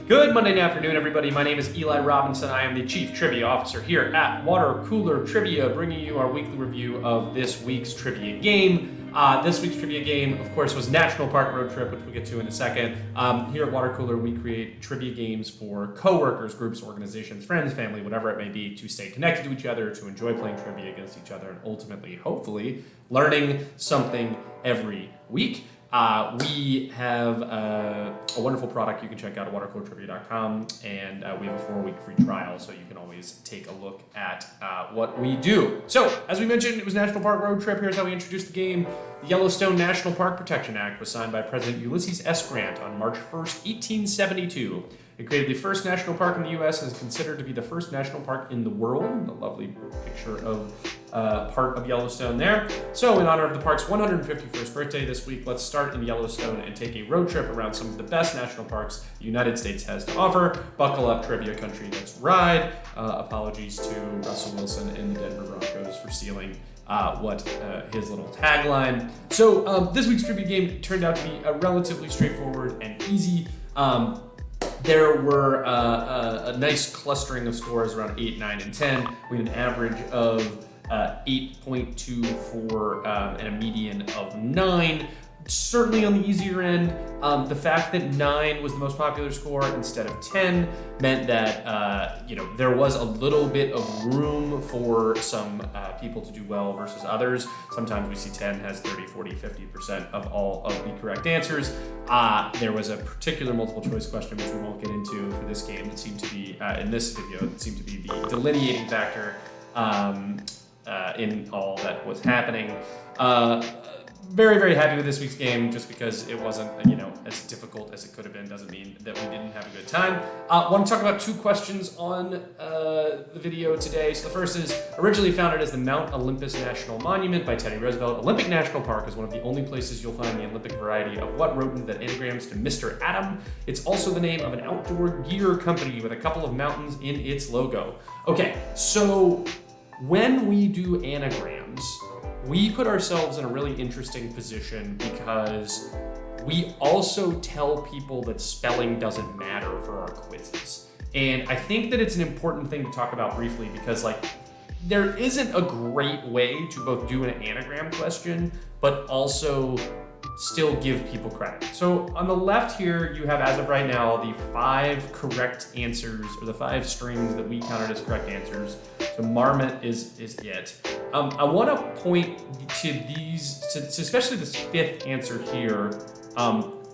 Good Monday afternoon, everybody. My name is Eli Robinson. I am the Chief Trivia Officer here at Water Cooler Trivia, bringing you our weekly review of this week's trivia game. This week's trivia game, of course, was National Park Road Trip, which we'll get to in a second. Here at Water Cooler, we create trivia games for coworkers, groups, organizations, friends, family, whatever it may be, to stay connected to each other, to enjoy playing trivia against each other, and ultimately, hopefully, learning something every week. We have a wonderful product you can check out at watercoolertrivia.com, and we have a 4-week free trial, so you can always take a look at what we do. So, as we mentioned, it was National Park Road Trip. Here's how we introduced the game. The Yellowstone National Park Protection Act was signed by President Ulysses S. Grant on March 1st, 1872. It created the first national park in the U.S. and is considered to be the first national park in the world. A lovely picture of part of Yellowstone there. So in honor of the park's 151st birthday this week, let's start in Yellowstone and take a road trip around some of the best national parks the United States has to offer. Buckle up, trivia country, let's ride. Apologies to Russell Wilson and the Denver Broncos for stealing his little tagline. So this week's trivia game turned out to be relatively straightforward and easy. There were a nice clustering of scores around 8, 9, and 10. We had an average of 8.24 and a median of 9. Certainly on the easier end. The fact that 9 was the most popular score instead of 10 meant that there was a little bit of room for some people to do well versus others. Sometimes we see 10 has 30, 40, 50% of all of the correct answers. There was a particular multiple choice question, which we won't get into for this game. It seemed to be, in this video, it seemed to be the delineating factor in all that was happening. Very, very happy with this week's game, just because it wasn't, as difficult as it could have been doesn't mean that we didn't have a good time. Want to talk about 2 questions on the video today. So the first is, originally founded as the Mount Olympus National Monument by Teddy Roosevelt, Olympic National Park is one of the only places you'll find the Olympic variety of what rodent that anagrams to Mr. Atom. It's also the name of an outdoor gear company with a couple of mountains in its logo. Okay, so when we do anagrams, we put ourselves in a really interesting position because we also tell people that spelling doesn't matter for our quizzes. And I think that it's an important thing to talk about briefly because there isn't a great way to both do an anagram question, but also still give people credit. So on the left here, you have, as of right now, the 5 correct answers, or the 5 strings that we counted as correct answers. So marmot is it. I want to point to these, especially this 5th answer here,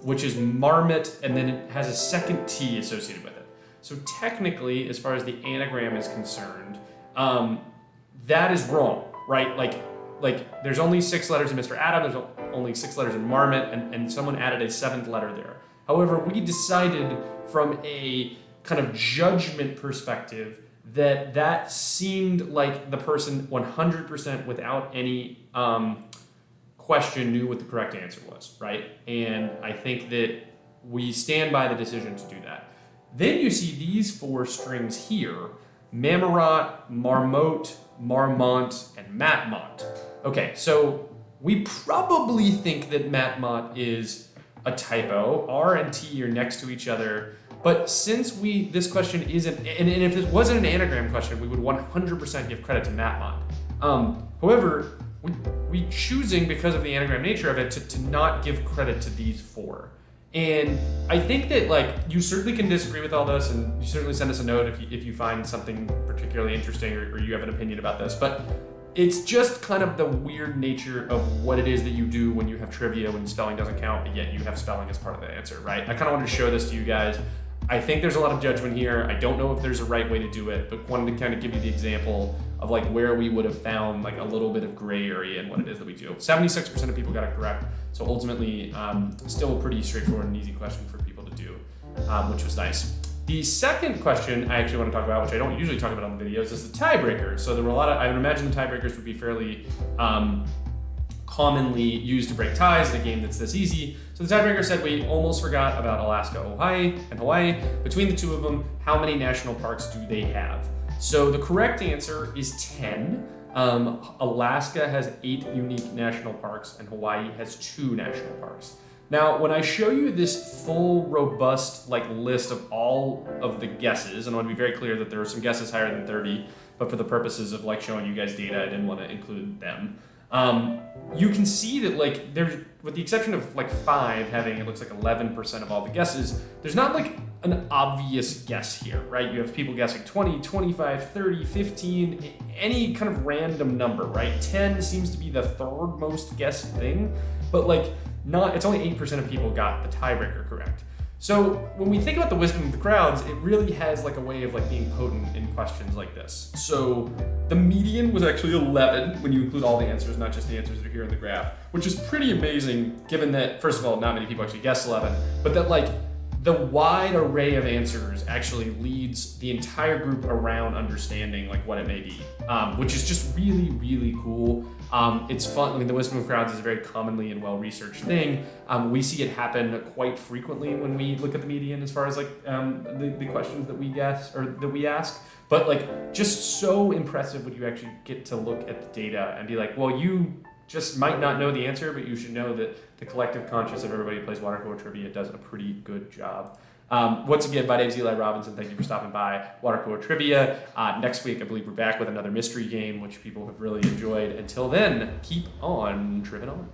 which is marmot, and then it has a second T associated with it. So technically, as far as the anagram is concerned, that is wrong, right? Like there's only 6 letters in Mr. Atom, there's only 6 letters in marmot, and someone added a 7th letter there. However, we decided from a kind of judgment perspective that seemed like the person 100% without any question knew what the correct answer was, right? And I think that we stand by the decision to do that. Then you see these 4 strings here: Mammarot, Marmotte, Marmont, and Matmont. Okay, so we probably think that Matmont is a typo. R and T are next to each other. But since this question isn't, and if this wasn't an anagram question, we would 100% give credit to Matmont. However, we choosing, because of the anagram nature of it, to not give credit to these 4. And I think that you certainly can disagree with all this, and you certainly send us a note if you find something particularly interesting or you have an opinion about this. But it's just kind of the weird nature of what it is that you do when you have trivia, when spelling doesn't count, but yet you have spelling as part of the answer, right? I kind of wanted to show this to you guys. I think there's a lot of judgment here. I don't know if there's a right way to do it, but wanted to kind of give you the example of where we would have found a little bit of gray area in what it is that we do. 76% of people got it correct. So ultimately, still a pretty straightforward and easy question for people to do, which was nice. The second question I actually want to talk about, which I don't usually talk about on the videos, is the tiebreaker. So there were I would imagine the tiebreakers would be fairly commonly used to break ties in a game that's this easy. So the tiebreaker said we almost forgot about Alaska, and Hawaii. Between the 2 of them, how many national parks do they have? So the correct answer is 10. Alaska has 8 unique national parks, and Hawaii has 2 national parks. Now, when I show you this full, robust list of all of the guesses, and I want to be very clear that there are some guesses higher than 30, but for the purposes of showing you guys data, I didn't want to include them. You can see that there's, with the exception of 5 having, it looks like 11% of all the guesses, there's not an obvious guess here, right? You have people guessing 20, 25, 30, 15, any kind of random number, right? 10 seems to be the third most guessed thing, but it's only 8% of people got the tiebreaker correct. So when we think about the wisdom of the crowds, it really has a way of being potent in questions like this. So the median was actually 11 when you include all the answers, not just the answers that are here in the graph, which is pretty amazing given that, first of all, not many people actually guessed 11, but that the wide array of answers actually leads the entire group around understanding what it may be, which is just really, really cool. It's fun. I mean, the wisdom of crowds is a very commonly and well-researched thing. We see it happen quite frequently when we look at the median as far as the questions that we guess or that we ask. But just so impressive when you actually get to look at the data and be well, you just might not know the answer, but you should know that the collective conscious of everybody who plays water cooler trivia does a pretty good job. Once again, my name is Eli Robinson. Thank you for stopping by Water Cooler Trivia. Next week, I believe we're back with another mystery game, which people have really enjoyed. Until then, keep on tripping on.